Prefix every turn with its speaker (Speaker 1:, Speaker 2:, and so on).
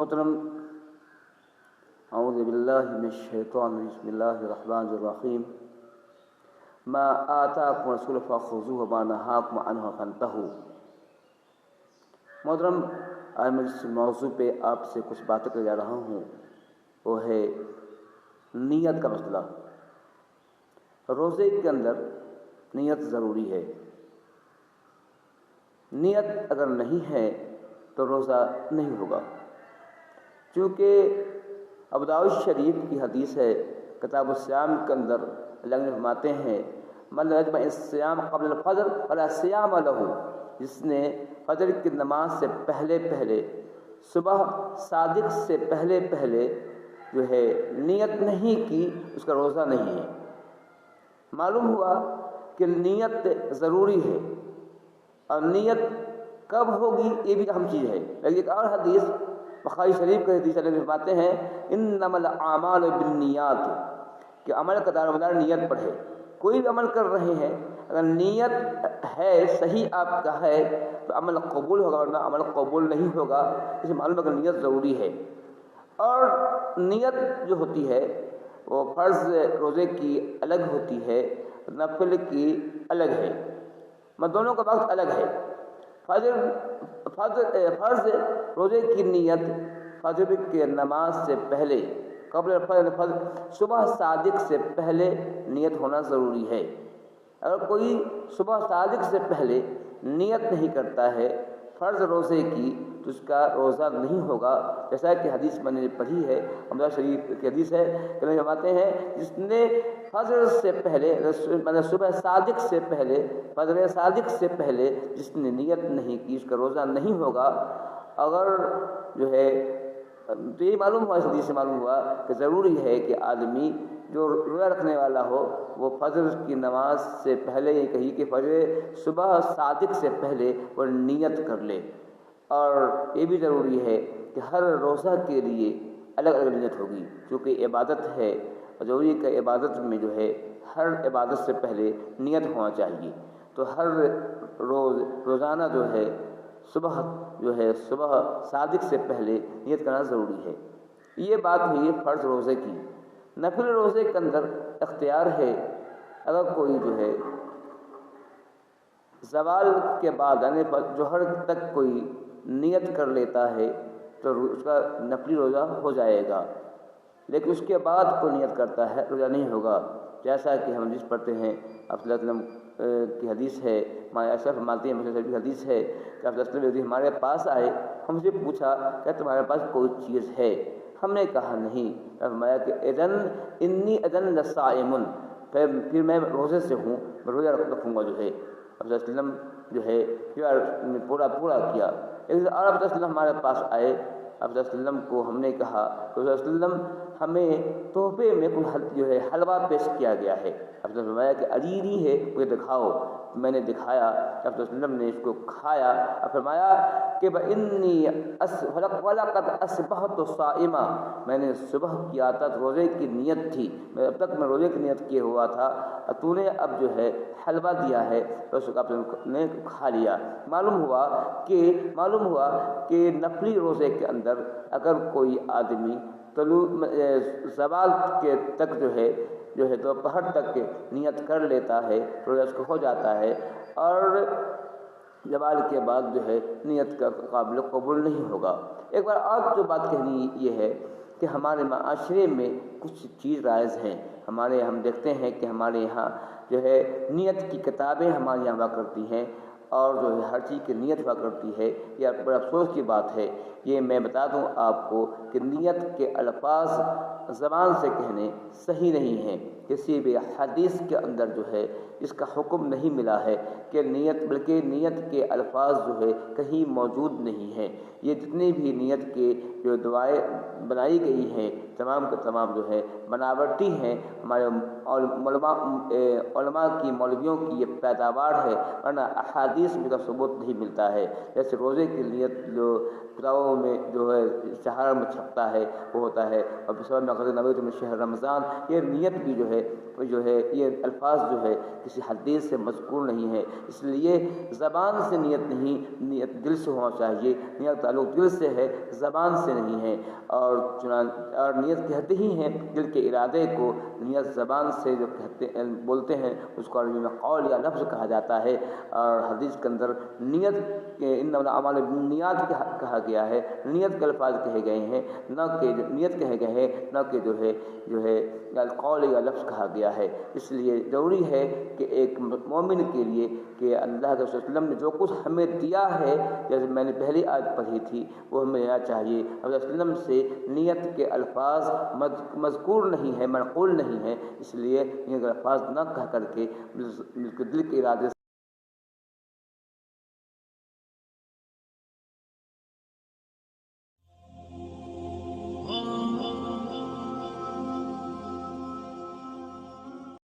Speaker 1: محترم، اعوذ باللہ من الشیطان الرجیم، بسم اللہ الرحمن الرحیم۔ ما آتاکم الرسول فخذوہ وما نہاکم عنہ فانتہوا۔ محترم، آج میں جس موضوع پہ آپ سے کچھ باتیں کرنے جا رہا ہوں وہ ہے نیت کا مسئلہ۔ روزے کے اندر نیت ضروری ہے۔ نیت اگر نہیں ہے تو روزہ نہیں ہوگا، چونکہ ابو داؤد شریف کی حدیث ہے، کتاب الصیام کے اندر اللہ نے فرماتے ہیں من یجمع الصیام قبل الفجر فلا صیام لہ، جس نے فجر کی نماز سے پہلے صبح صادق سے پہلے جو ہے نیت نہیں کی، اس کا روزہ نہیں ہے۔ معلوم ہوا کہ نیت ضروری ہے، اور نیت کب ہوگی یہ بھی اہم چیز ہے۔ لیکن ایک اور حدیث بخاری شریف کا حدیث اللہ فرماتے ہیں انما الاعمال بالنیات، کہ عمل کا دار و مدار نیت پر ہے۔ کوئی بھی عمل کر رہے ہیں، اگر نیت ہے صحیح آپ کا ہے تو عمل قبول ہوگا، ورنہ عمل قبول نہیں ہوگا۔ اس سے معلوم ہے کہ نیت ضروری ہے۔ اور نیت جو ہوتی ہے وہ فرض روزے کی الگ ہوتی ہے، نفل کی الگ ہے، دونوں کا وقت الگ ہے۔ فرض روزے کی نیت فجر کی نماز سے پہلے قبل فجر صبح صادق سے پہلے نیت ہونا ضروری ہے۔ اگر کوئی صبح صادق سے پہلے نیت نہیں کرتا ہے فرض روزے کی تو اس کا روزہ نہیں ہوگا، جیسا کہ حدیث میں نے پڑھی ہے، حمزہ شریف کی حدیث ہے کہ وہ فرماتے ہیں جس نے فجر سے پہلے صبح صادق سے پہلے فجر صادق سے پہلے جس نے نیت نہیں کی اس کا روزہ نہیں ہوگا۔ اگر جو ہے تو یہ معلوم ہوا، اس حدیث سے معلوم ہوا کہ ضروری ہے کہ آدمی جو روزہ رکھنے والا ہو وہ فجر کی نماز سے پہلے یہ کہی کہ فجر صبح صادق سے پہلے وہ نیت کر لے۔ اور یہ بھی ضروری ہے کہ ہر روزہ کے لیے الگ الگ نیت ہوگی، چونکہ عبادت ہے، اور ضروری کہ عبادت میں جو ہے ہر عبادت سے پہلے نیت ہونا چاہیے۔ تو ہر روزانہ جو ہے صبح صادق سے پہلے نیت کرنا ضروری ہے۔ یہ بات ہوئی فرض روزے کی۔ نفل روزے کے اندر اختیار ہے، اگر کوئی جو ہے زوال کے بعد یعنی ظہر تک کوئی نیت کر لیتا ہے تو اس کا نفلی روزہ ہو جائے گا، لیکن اس کے بعد کوئی نیت کرتا ہے روزہ نہیں ہوگا، جیسا کہ ہم جس پڑھتے ہیں آپ صلی اللہ علیہ وسلم کی حدیث ہے، عائشہ فرماتی ہیں، مسلم کی حدیث ہے کہ آپ صلی اللہ علیہ وسلم ہمارے پاس آئے، ہم سے پوچھا کہ تمہارے پاس کوئی چیز ہے؟ ہم نے کہا نہیں۔ فرمایا کہ اذن لصائم، پھر میں روزے سے ہوں، میں روزہ رکھوں گا جو ہے۔ آپ صلی اللہ علیہ وسلم جو ہے پورا کیا۔ ایک اور آپ صلی اللہ علیہ وسلم ہمارے پاس آئے، آپ صلی اللہ علیہ وسلم کو ہم نے کہا کہ صلی اللہ علیہ وسلم ہمیں تحفے میں کوئی جو ہے حلوہ پیش کیا گیا ہے۔ آپ نے فرمایا کہ عجیبی ہے، مجھے دکھاؤ۔ میں نے دکھایا، آپ صلی اللہ علیہ وسلم نے اس کو کھایا اور فرمایا کہ وَلَقَدْ أَصْبَحْتُ صَائِمًا، میں نے صبح کیا تھا، روزے کی نیت تھی، اب تک میں روزے کی نیت کیے ہوا تھا، اور تو نے اب جو ہے حلوہ دیا ہے تو اس کو آپ نے کھا لیا۔ معلوم ہوا کہ نفلی روزے کے اندر اگر کوئی آدمی زوال کے تک جو ہے دوپہر تک نیت کر لیتا ہے روزہ اس کو ہو جاتا ہے، اور زوال کے بعد جو ہے نیت کا قابل قبول نہیں ہوگا۔ ایک بار اور جو بات کہنی یہ ہے کہ ہمارے معاشرے میں کچھ چیز رائج ہیں، ہم دیکھتے ہیں کہ ہمارے یہاں جو ہے نیت کی کتابیں ہمارے یہاں ہوا کرتی ہیں، اور جو ہے ہر چیز کی نیت ہوا کرتی ہے۔ یہ بڑا افسوس کی بات ہے۔ یہ میں بتا دوں آپ کو کہ نیت کے الفاظ زبان سے کہنے صحیح نہیں ہیں، کسی بھی حدیث کے اندر جو ہے اس کا حکم نہیں ملا ہے کہ بلکہ نیت کے الفاظ جو ہے کہیں موجود نہیں ہیں۔ یہ جتنی بھی نیت کے جو دعائیں بنائی گئی ہیں تمام کے تمام جو ہے بناوٹی ہیں، ہمارے علماء کی مولویوں کی یہ پیداوار ہے، ورنہ احادیث میں کا ثبوت نہیں ملتا ہے۔ جیسے روزے کی نیت جو کتابوں میں جو ہے اشتہار میں چھپتا ہے وہ ہوتا ہے، اور بسبب نقد نویت من شہر رمضان، یہ نیت بھی جو ہے یہ الفاظ جو ہے کسی حدیث سے مذکور نہیں ہے، اس لیے زبان سے نیت نہیں، نیت دل سے ہونا چاہیے، نیت تعلق دل سے ہے، زبان سے نہیں ہے، اور نیت کہتے ہی ہیں دل کے ارادے کو، نیت زبان سے جو بولتے ہیں اس کو عربی میں قول یا لفظ کہا جاتا ہے، اور حدیث کے اندر نیت کے انما الاعمال بالنیات کہا گیا ہے، نیت کے الفاظ کہے گئے ہیں، نہ کہ نیت کہے گئے ہیں، نہ کہ جو ہے قول یا لفظ کہا گیا ہے۔ اس لیے ضروری ہے کہ ایک مومن کے لیے کہ اللہ کے رسول صلی اللہ علیہ وسلم نے جو کچھ ہمیں دیا ہے، جیسے میں نے پہلی آیت پڑھی تھی، وہ ہمیں لینا چاہیے۔ حضرت صلی اللہ علیہ وسلم سے نیت کے الفاظ مذکور نہیں ہے، منقول نہیں ہے، اس لیے نیت کے الفاظ نہ کہہ کر کے دل کے ارادے